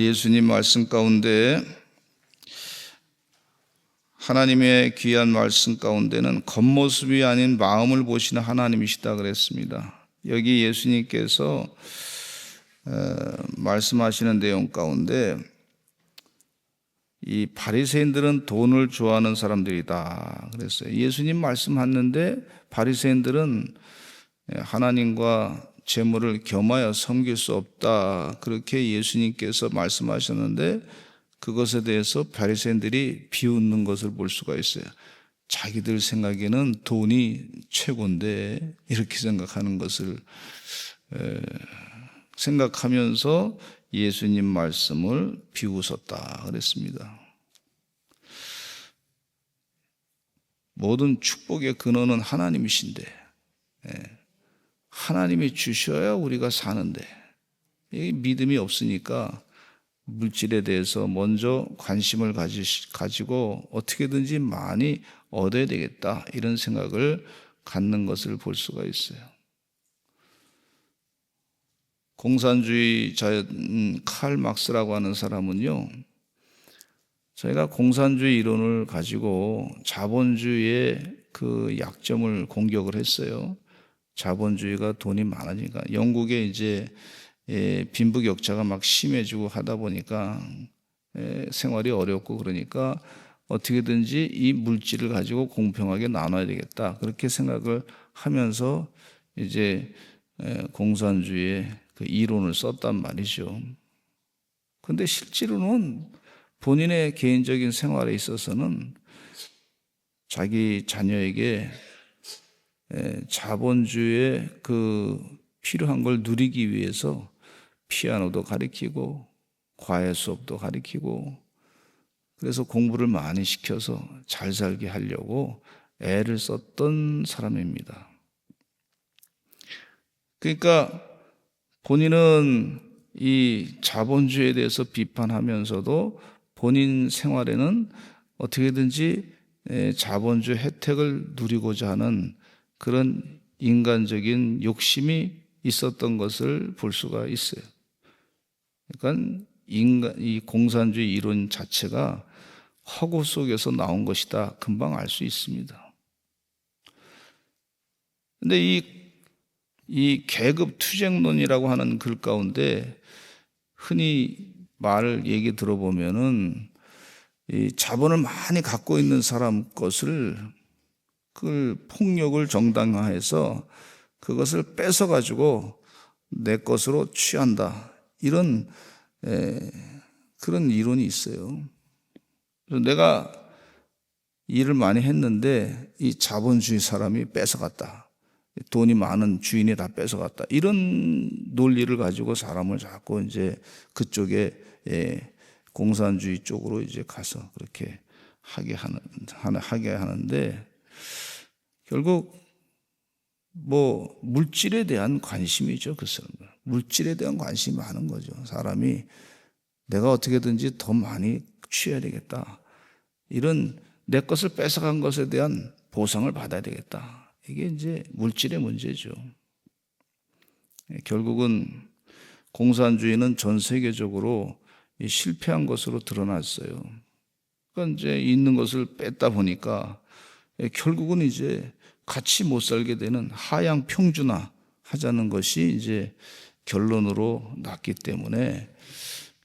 예수님 말씀 가운데 하나님의 귀한 말씀 가운데는 겉모습이 아닌 마음을 보시는 하나님이시다 그랬습니다. 여기 예수님께서 말씀하시는 내용 가운데 이 바리새인들은 돈을 좋아하는 사람들이다 그랬어요. 예수님 말씀하는데 바리새인들은 하나님과 재물을 겸하여 섬길 수 없다 그렇게 예수님께서 말씀하셨는데 그것에 대해서 바리새인들이 비웃는 것을 볼 수가 있어요. 자기들 생각에는 돈이 최고인데 이렇게 생각하는 것을 생각하면서 예수님 말씀을 비웃었다 그랬습니다. 모든 축복의 근원은 하나님이신데 하나님이 주셔야 우리가 사는데 믿음이 없으니까 물질에 대해서 먼저 관심을 가지고 어떻게든지 많이 얻어야 되겠다 이런 생각을 갖는 것을 볼 수가 있어요. 공산주의자인 칼 막스라고 하는 사람은요, 저희가 공산주의 이론을 가지고 자본주의의 그 약점을 공격을 했어요. 자본주의가 돈이 많으니까 영국에 이제 빈부격차가 막 심해지고 하다 보니까 생활이 어렵고 그러니까 어떻게든지 이 물질을 가지고 공평하게 나눠야 되겠다 그렇게 생각을 하면서 이제 공산주의의 그 이론을 썼단 말이죠. 그런데 실제로는 본인의 개인적인 생활에 있어서는 자기 자녀에게 자본주의의 그 필요한 걸 누리기 위해서 피아노도 가르치고 과외 수업도 가르치고 그래서 공부를 많이 시켜서 잘 살게 하려고 애를 썼던 사람입니다. 그러니까 본인은 이 자본주의에 대해서 비판하면서도 본인 생활에는 어떻게든지 자본주의 혜택을 누리고자 하는 그런 인간적인 욕심이 있었던 것을 볼 수가 있어요. 그러니까 이 공산주의 이론 자체가 허구 속에서 나온 것이다. 금방 알 수 있습니다. 그런데 이 계급 투쟁론이라고 하는 글 가운데 흔히 얘기 들어보면은 이 자본을 많이 갖고 있는 사람 것을 그걸 폭력을 정당화해서 그것을 뺏어가지고 내 것으로 취한다. 이런 그런 이론이 있어요. 그래서 내가 일을 많이 했는데 이 자본주의 사람이 뺏어갔다. 돈이 많은 주인이 다 뺏어갔다. 이런 논리를 가지고 사람을 자꾸 이제 그쪽에 공산주의 쪽으로 이제 가서 그렇게 하게 하는데 결국 뭐 물질에 대한 관심이죠. 그 사람들. 물질에 대한 관심이 많은 거죠. 사람이 내가 어떻게든지 더 많이 취해야 되겠다. 이런 내 것을 뺏어간 것에 대한 보상을 받아야 되겠다. 이게 이제 물질의 문제죠. 결국은 공산주의는 전 세계적으로 실패한 것으로 드러났어요. 그러니까 이제 있는 것을 뺐다 보니까 결국은 이제 같이 못 살게 되는 하향 평준화 하자는 것이 이제 결론으로 났기 때문에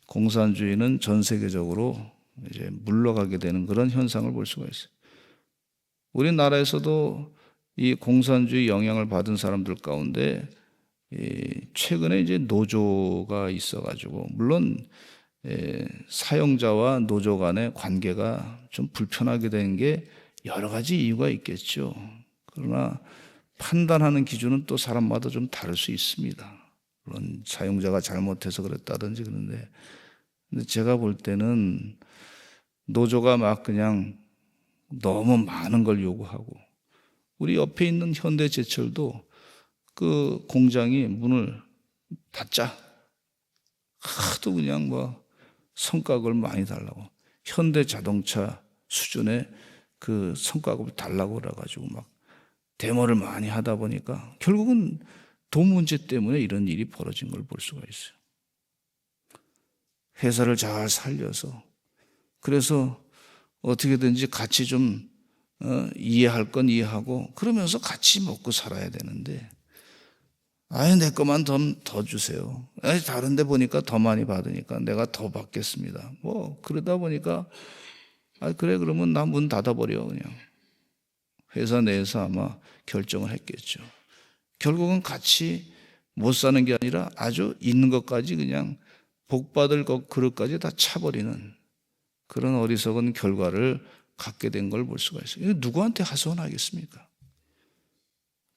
공산주의는 전 세계적으로 이제 물러가게 되는 그런 현상을 볼 수가 있어요. 우리나라에서도 이 공산주의 영향을 받은 사람들 가운데 최근에 이제 노조가 있어가지고 물론 사용자와 노조 간의 관계가 좀 불편하게 된 게 여러 가지 이유가 있겠죠. 그러나 판단하는 기준은 또 사람마다 좀 다를 수 있습니다. 물론 사용자가 잘못해서 그랬다든지 그런데 근데 제가 볼 때는 노조가 막 그냥 너무 많은 걸 요구하고 우리 옆에 있는 현대제철도 그 공장이 문을 닫자 하도 그냥 뭐 성과급을 많이 달라고 현대자동차 수준의 그 성과급을 달라고 그래가지고 막 데모를 많이 하다 보니까 결국은 돈 문제 때문에 이런 일이 벌어진 걸 볼 수가 있어요. 회사를 잘 살려서, 그래서 어떻게든지 같이 좀 이해할 건 이해하고 그러면서 같이 먹고 살아야 되는데, 아예 내 것만 더 주세요. 아니, 다른 데 보니까 더 많이 받으니까 내가 더 받겠습니다. 뭐 그러다 보니까 그래, 그러면 나 문 닫아버려. 그냥 회사 내에서 아마 결정을 했겠죠. 결국은 같이 못 사는 게 아니라 아주 있는 것까지 그냥 복 받을 것 그릇까지 다 차버리는 그런 어리석은 결과를 갖게 된 걸 볼 수가 있어요. 이거 누구한테 하소연하겠습니까?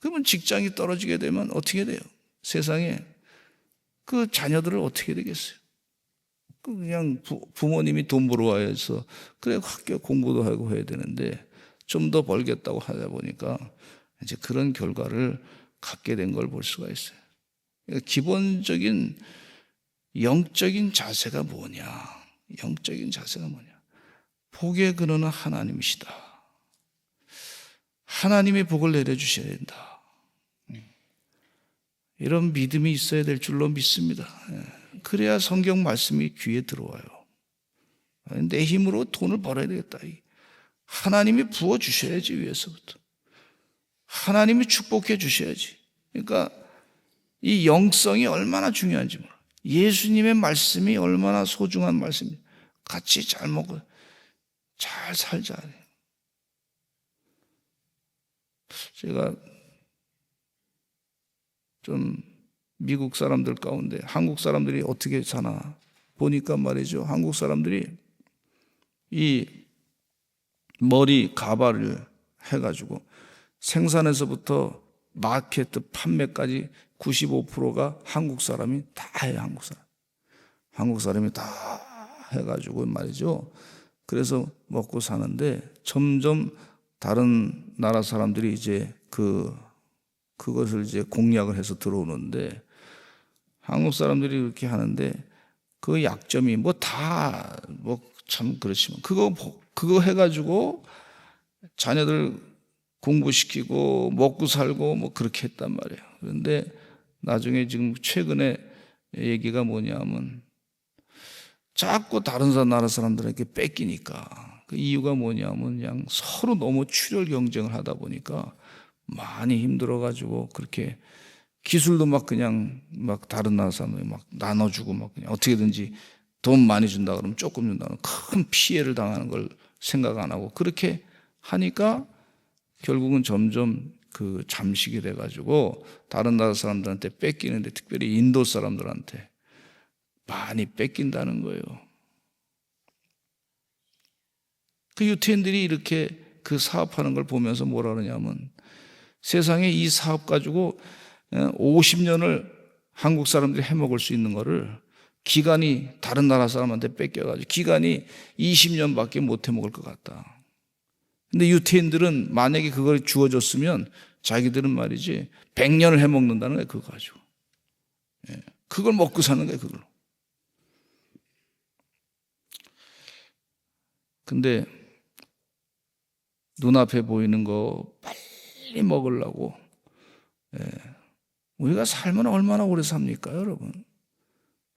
그러면 직장이 떨어지게 되면 어떻게 돼요? 세상에 그 자녀들을 어떻게 되겠어요? 그냥 부모님이 돈 벌어와야 해서 그래 학교 공부도 하고 해야 되는데 좀 더 벌겠다고 하다 보니까 이제 그런 결과를 갖게 된 걸 볼 수가 있어요. 그러니까 기본적인 영적인 자세가 뭐냐? 영적인 자세가 뭐냐? 복의 근원은 하나님이시다. 하나님이 복을 내려주셔야 된다. 이런 믿음이 있어야 될 줄로 믿습니다. 그래야 성경 말씀이 귀에 들어와요. 내 힘으로 돈을 벌어야 되겠다. 하나님이 부어주셔야지, 위에서부터. 하나님이 축복해 주셔야지. 그러니까 이 영성이 얼마나 중요한지 몰라. 예수님의 말씀이 얼마나 소중한 말씀인지. 같이 잘 먹고 잘 살자. 제가 좀 미국 사람들 가운데 한국 사람들이 어떻게 사나 보니까 말이죠. 한국 사람들이 이 머리 가발을 해가지고 생산에서부터 마케트 판매까지 95%가 한국 사람이 다 해요. 한국 사람이 다 해가지고 말이죠. 그래서 먹고 사는데 점점 다른 나라 사람들이 이제 그것을 이제 공략을 해서 들어오는데, 한국 사람들이 그렇게 하는데 그 약점이 뭐 다 뭐 참 그렇지만 그거 해가지고 자녀들 공부시키고 먹고 살고 뭐 그렇게 했단 말이에요. 그런데 나중에 지금 최근에 얘기가 뭐냐면 자꾸 다른 나라 사람들에게 뺏기니까, 그 이유가 뭐냐면 그냥 서로 너무 출혈 경쟁을 하다 보니까 많이 힘들어가지고 그렇게 기술도 막 그냥 막 다른 나라 사람들 막 나눠주고 막 그냥 어떻게든지 돈 많이 준다 그러면 조금 준다는 큰 피해를 당하는 걸 생각 안 하고 그렇게 하니까 결국은 점점 그 잠식이 돼가지고 다른 나라 사람들한테 뺏기는데, 특별히 인도 사람들한테 많이 뺏긴다는 거예요. 그 유태인들이 이렇게 그 사업하는 걸 보면서 뭐라 그러냐면, 세상에 이 사업 가지고 50년을 한국 사람들이 해먹을 수 있는 거를 기간이 다른 나라 사람한테 뺏겨가지고 기간이 20년밖에 못 해먹을 것 같다. 근데 유태인들은 만약에 그걸 주어졌으면 자기들은 말이지 100년을 해먹는다는 거예요. 그거 가지고. 그걸 먹고 사는 거예요. 그걸로. 근데 눈앞에 보이는 거 빨리 먹으려고, 우리가 살면 얼마나 오래 삽니까, 여러분?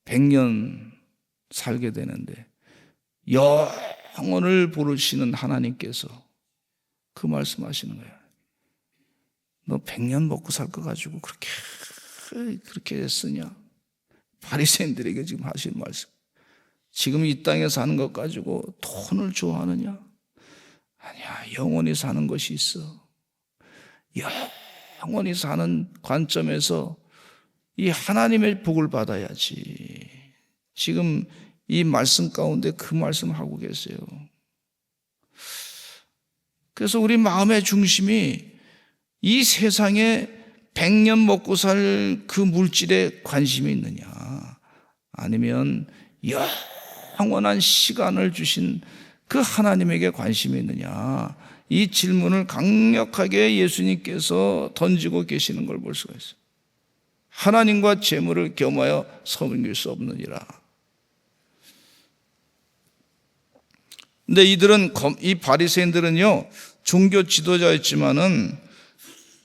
100년 살게 되는데 영원을 부르시는 하나님께서 그 말씀하시는 거예요. 너 100년 먹고 살 거 가지고 그렇게 쓰냐? 바리새인들에게 지금 하신 말씀. 지금 이 땅에 사는 것 가지고 돈을 좋아하느냐? 아니야, 영원히 사는 것이 있어. 영원히 사는 관점에서 이 하나님의 복을 받아야지. 지금 이 말씀 가운데 그 말씀하고 계세요. 그래서 우리 마음의 중심이 이 세상에 100년 먹고 살 그 물질에 관심이 있느냐, 아니면 영원한 시간을 주신 그 하나님에게 관심이 있느냐, 이 질문을 강력하게 예수님께서 던지고 계시는 걸 볼 수가 있어요. 하나님과 재물을 겸하여 섬길 수 없느니라. 근데 이 바리새인들은요, 종교 지도자였지만은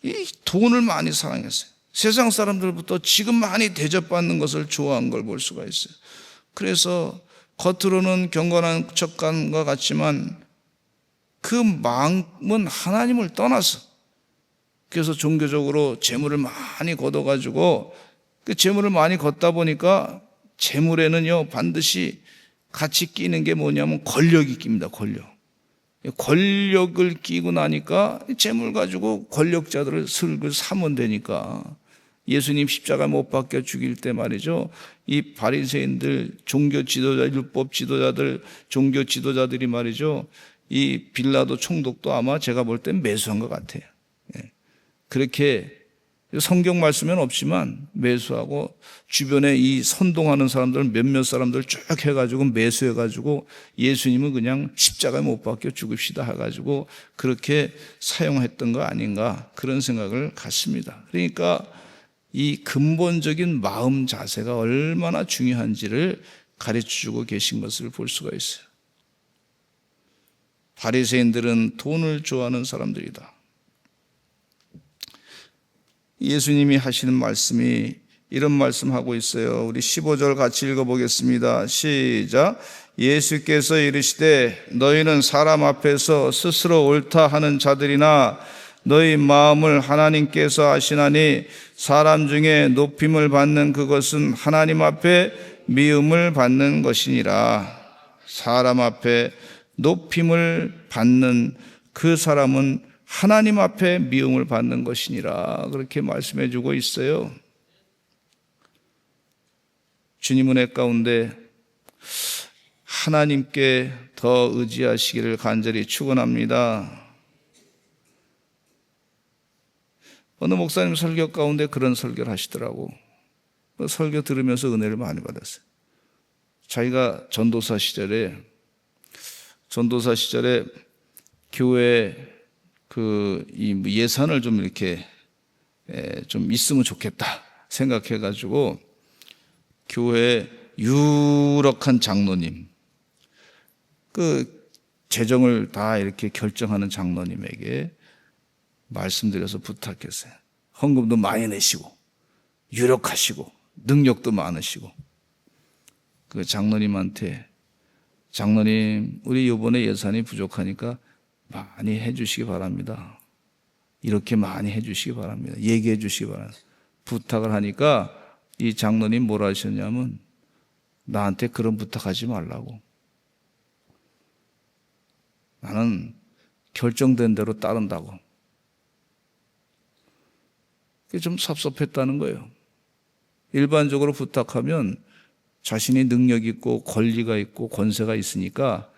이 돈을 많이 사랑했어요. 세상 사람들부터 지금 많이 대접받는 것을 좋아한 걸 볼 수가 있어요. 그래서 겉으로는 경건한 척간과 같지만 그 마음은 하나님을 떠나서, 그래서 종교적으로 재물을 많이 걷어가지고 그 재물을 많이 걷다 보니까 재물에는요 반드시 같이 끼는 게 뭐냐면 권력이 낍니다. 권력을 끼고 나니까 재물 가지고 권력자들을 슬슬 사면 되니까, 예수님 십자가 못 박혀 죽일 때 말이죠, 이 바리새인들, 종교 지도자, 율법 지도자들, 종교 지도자들이 말이죠, 이 빌라도 총독도 아마 제가 볼 땐 매수한 것 같아요. 그렇게 성경 말씀은 없지만 매수하고 주변에 이 선동하는 사람들, 몇몇 사람들 쭉 해가지고 매수해가지고 예수님은 그냥 십자가에 못 박혀 죽읍시다 해가지고 그렇게 사용했던 거 아닌가, 그런 생각을 갖습니다. 그러니까 이 근본적인 마음 자세가 얼마나 중요한지를 가르쳐주고 계신 것을 볼 수가 있어요. 바리새인들은 돈을 좋아하는 사람들이다. 예수님이 하시는 말씀이 이런 말씀하고 있어요. 우리 15절 같이 읽어보겠습니다. 시작. 예수께서 이르시되 너희는 사람 앞에서 스스로 옳다 하는 자들이나 너희 마음을 하나님께서 아시나니 사람 중에 높임을 받는 그것은 하나님 앞에 미움을 받는 것이니라. 사람 앞에 높임을 받는 그 사람은 하나님 앞에 미움을 받는 것이니라, 그렇게 말씀해 주고 있어요. 주님 은혜 가운데 하나님께 더 의지하시기를 간절히 축원합니다. 어느 목사님 설교 가운데 그런 설교를 하시더라고. 그 설교 들으면서 은혜를 많이 받았어요. 자기가 전도사 시절에 교회 이 예산을 좀 이렇게 좀 있으면 좋겠다 생각해가지고 교회 유력한 장로님, 그 재정을 다 이렇게 결정하는 장로님에게 말씀드려서 부탁했어요. 헌금도 많이 내시고 유력하시고 능력도 많으시고, 그 장로님한테 장로님, 우리 이번에 예산이 부족하니까 많이 해주시기 바랍니다. 이렇게 많이 해주시기 바랍니다. 얘기해 주시기 바랍니다. 부탁을 하니까 이 장로님 뭐라 하셨냐면 나한테 그런 부탁하지 말라고. 나는 결정된 대로 따른다고. 그게 좀 섭섭했다는 거예요. 일반적으로 부탁하면 자신이 능력 있고 권리가 있고 권세가 있으니까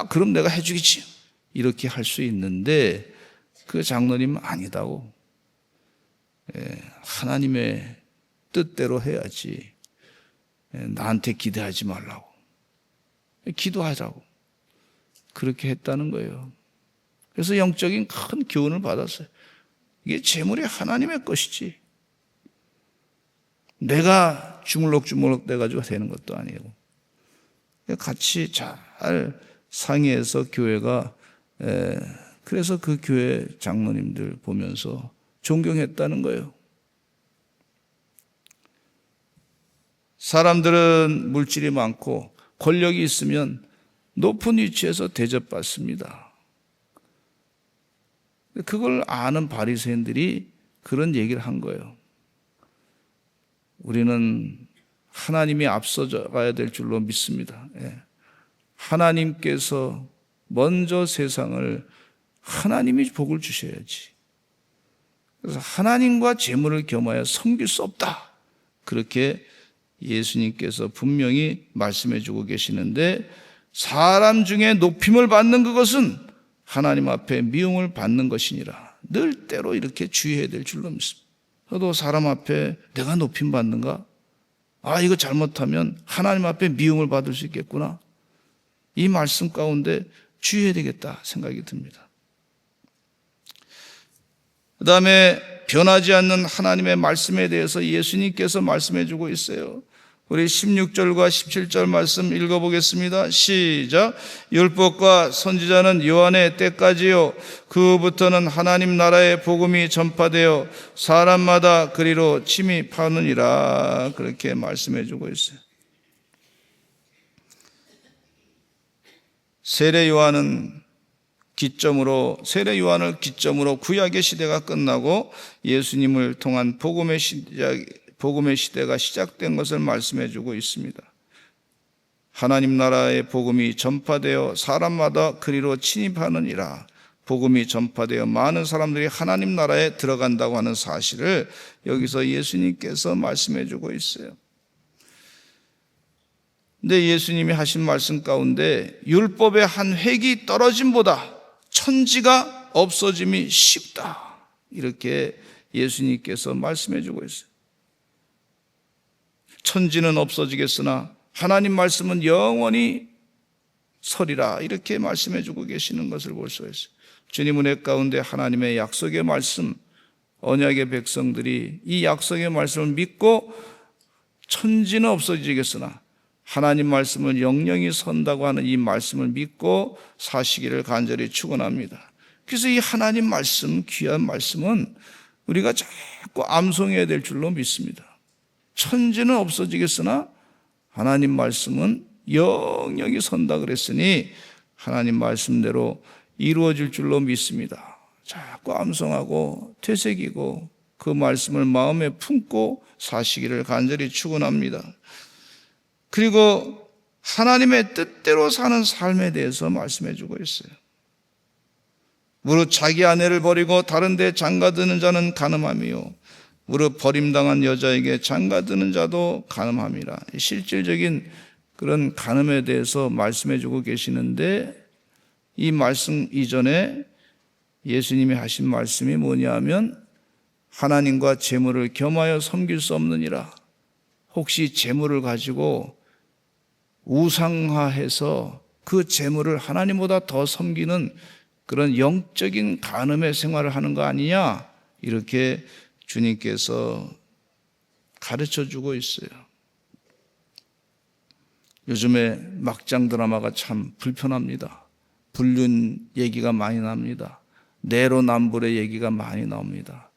그럼 내가 해주겠지 이렇게 할 수 있는데, 그 장로님은 아니다고. 하나님의 뜻대로 해야지. 나한테 기대하지 말라고. 기도하자고. 그렇게 했다는 거예요. 그래서 영적인 큰 교훈을 받았어요. 이게 재물이 하나님의 것이지 내가 주물럭주물럭 돼가지고 되는 것도 아니고, 같이 잘 상의해서 교회가, 그래서 그 교회 장로님들 보면서 존경했다는 거예요. 사람들은 물질이 많고 권력이 있으면 높은 위치에서 대접받습니다. 그걸 아는 바리새인들이 그런 얘기를 한 거예요. 우리는 하나님이 앞서가야 될 줄로 믿습니다. 하나님께서 먼저 세상을, 하나님이 복을 주셔야지. 그래서 하나님과 재물을 겸하여 섬길 수 없다. 그렇게 예수님께서 분명히 말씀해 주고 계시는데, 사람 중에 높임을 받는 그것은 하나님 앞에 미움을 받는 것이니라. 늘 때로 이렇게 주의해야 될 줄로 믿습니다. 저도 사람 앞에 내가 높임 받는가? 이거 잘못하면 하나님 앞에 미움을 받을 수 있겠구나. 이 말씀 가운데 주의해야 되겠다 생각이 듭니다. 그 다음에 변하지 않는 하나님의 말씀에 대해서 예수님께서 말씀해 주고 있어요. 우리 16절과 17절 말씀 읽어보겠습니다. 시작. 율법과 선지자는 요한의 때까지요, 그 후부터는 하나님 나라의 복음이 전파되어 사람마다 그리로 침입하느니라. 그렇게 말씀해 주고 있어요. 세례 요한을 기점으로 구약의 시대가 끝나고 예수님을 통한 복음의 시대가 시작된 것을 말씀해 주고 있습니다. 하나님 나라의 복음이 전파되어 사람마다 그리로 침입하느니라. 복음이 전파되어 많은 사람들이 하나님 나라에 들어간다고 하는 사실을 여기서 예수님께서 말씀해 주고 있어요. 근데 예수님이 하신 말씀 가운데 율법의 한 획이 떨어짐보다 천지가 없어짐이 쉽다, 이렇게 예수님께서 말씀해 주고 있어요. 천지는 없어지겠으나 하나님 말씀은 영원히 서리라, 이렇게 말씀해 주고 계시는 것을 볼 수 있어요. 주님 은혜 가운데 하나님의 약속의 말씀, 언약의 백성들이 이 약속의 말씀을 믿고 천지는 없어지겠으나 하나님 말씀을 영영이 선다고 하는 이 말씀을 믿고 사시기를 간절히 축원합니다. 그래서 이 하나님 말씀, 귀한 말씀은 우리가 자꾸 암송해야 될 줄로 믿습니다. 천지는 없어지겠으나 하나님 말씀은 영영이 선다 그랬으니 하나님 말씀대로 이루어질 줄로 믿습니다. 자꾸 암송하고 되새기고 그 말씀을 마음에 품고 사시기를 간절히 축원합니다. 그리고 하나님의 뜻대로 사는 삶에 대해서 말씀해 주고 있어요. 무릇 자기 아내를 버리고 다른 데 장가드는 자는 간음함이요 무릇 버림당한 여자에게 장가드는 자도 간음함이라. 실질적인 그런 간음에 대해서 말씀해 주고 계시는데, 이 말씀 이전에 예수님이 하신 말씀이 뭐냐 하면 하나님과 재물을 겸하여 섬길 수 없느니라. 혹시 재물을 가지고 우상화해서 그 재물을 하나님보다 더 섬기는 그런 영적인 간음의 생활을 하는 거 아니냐, 이렇게 주님께서 가르쳐 주고 있어요. 요즘에 막장 드라마가 참 불편합니다. 불륜 얘기가 많이 납니다. 내로남불의 얘기가 많이 나옵니다.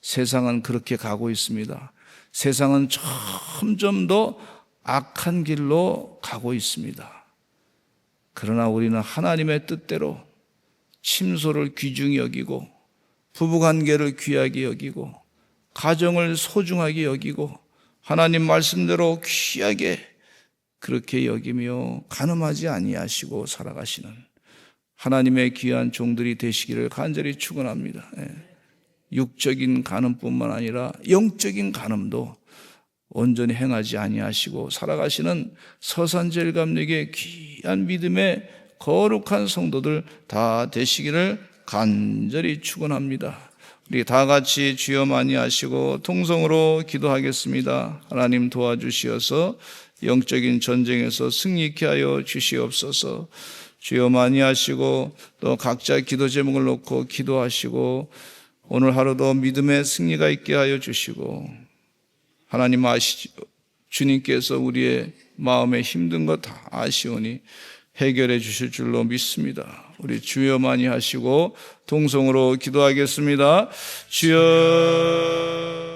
세상은 그렇게 가고 있습니다. 세상은 점점 더 악한 길로 가고 있습니다. 그러나 우리는 하나님의 뜻대로 침소를 귀중히 여기고 부부관계를 귀하게 여기고 가정을 소중하게 여기고 하나님 말씀대로 귀하게 그렇게 여기며 간음하지 아니하시고 살아가시는 하나님의 귀한 종들이 되시기를 간절히 축원합니다. 육적인 간음뿐만 아니라 영적인 간음도 온전히 행하지 아니하시고 살아가시는 서산제일감력의 귀한 믿음의 거룩한 성도들 다 되시기를 간절히 축원합니다. 우리 다 같이 주여 많이 하시고 통성으로 기도하겠습니다. 하나님 도와주시어서 영적인 전쟁에서 승리케 하여 주시옵소서. 주여 많이 하시고 또 각자 기도 제목을 놓고 기도하시고 오늘 하루도 믿음의 승리가 있게 하여 주시고, 하나님 아시죠? 주님께서 우리의 마음에 힘든 것 다 아시오니 해결해 주실 줄로 믿습니다. 우리 주여 많이 하시고 동성으로 기도하겠습니다. 주여